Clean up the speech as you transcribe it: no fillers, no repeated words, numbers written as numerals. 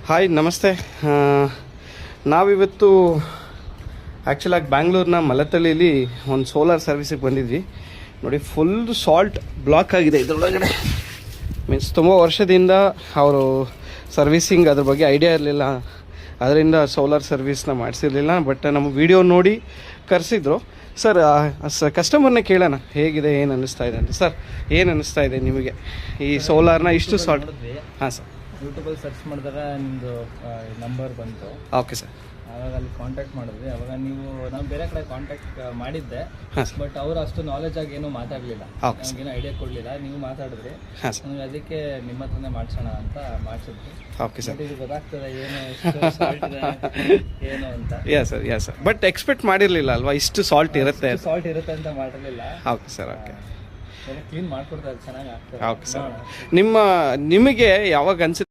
Hi ನಮಸ್ತೆ. ನಾವಿವತ್ತು ಆ್ಯಕ್ಚುಲಾಗಿ ಬ್ಯಾಂಗ್ಳೂರಿನ ಮಲತಳ್ಳಿಲಿ ಒಂದು ಸೋಲಾರ್ ಸರ್ವಿಸಿಗೆ ಬಂದಿದ್ವಿ. ನೋಡಿ, ಫುಲ್ ಸಾಲ್ಟ್ ಬ್ಲಾಕ್ ಆಗಿದೆ ಇದರೊಳಗಡೆ. ಮೀನ್ಸ್ ತುಂಬ ವರ್ಷದಿಂದ ಅವರು ಸರ್ವಿಸಿಂಗ್ ಅದ್ರ ಬಗ್ಗೆ ಐಡಿಯಾ ಇರಲಿಲ್ಲ, ಅದರಿಂದ ಸೋಲಾರ್ ಸರ್ವಿಸ್ನ ಮಾಡಿಸಿರಲಿಲ್ಲ. ಬಟ್ ನಮ್ಮ ವಿಡಿಯೋ ನೋಡಿ ಕರೆಸಿದ್ರು. ಸರ್, ಕಸ್ಟಮರ್ನೇ ಕೇಳೋಣ ಹೇಗಿದೆ, ಏನು ಅನ್ನಿಸ್ತಾ ಇದೆ ಅಂತ. ಸರ್, ಏನು ಅನ್ನಿಸ್ತಾ ಇದೆ ನಿಮಗೆ ಈ ಸೋಲಾರ್ನ ಇಷ್ಟು ಸಾಲ್ಟ್? ಹಾಂ ಸರ್, ಯೂಟ್ಯೂಬಲ್ಲಿ ಸರ್ಚ್ ಮಾಡಿದಾಗ ನಿಮ್ಮದು ನಂಬರ್ ಬಂತು. Okay sir. ಆವಾಗ ಅಲ್ಲಿ ಕಾಂಟ್ಯಾಕ್ಟ್ ಮಾಡಿದ್ವಿ. ಅವಾಗ ನಾನು ಬೇರೆ ಕಡೆ ಕಾಂಟ್ಯಾಕ್ಟ್ ಮಾಡಿದ್ದೆ, ಬಟ್ ಅವರು ಅಷ್ಟು ನಾಲೆಜ್ ಆಗಿ ಏನೂ ಮಾತಾಡಲಿಲ್ಲ, ನಮಗೇನು ಐಡಿಯಾ ಕೊಡಲಿಲ್ಲ. ನೀವು ಮಾತಾಡಿದ್ರಿ, ನನಗೆ ಅದಕ್ಕೆ ನಿಮ್ಮ ಹತ್ರನೇ ಮಾಡಿಸೋಣ ಅಂತ ಮಾಡಿಸಿದ್ವಿ. Okay sir. ಇದು ಗೊತ್ತಾಗ್ತದೆ ಏನು ಏನು ಅಂತ. ಯಾ ಸರ್. ಬಟ್ ಎಕ್ಸ್ಪೆಕ್ಟ್ ಮಾಡಿರಲಿಲ್ಲ ಅಲ್ವಾ ಇಷ್ಟು ಸಾಲ್ಟ್ ಇರುತ್ತೆ ಅಂತ ಮಾಡಿರಲಿಲ್ಲ. Okay sir. ಓಕೆ, ಕ್ಲೀನ್ ಮಾಡ್ಕೊಡ್ತಾರೆ, ಚೆನ್ನಾಗಿ ಆಗ್ತದೆ. Okay sir. ನಿಮಗೆ ಯಾವಾಗ ಅನ್ಸುತ್ತೆ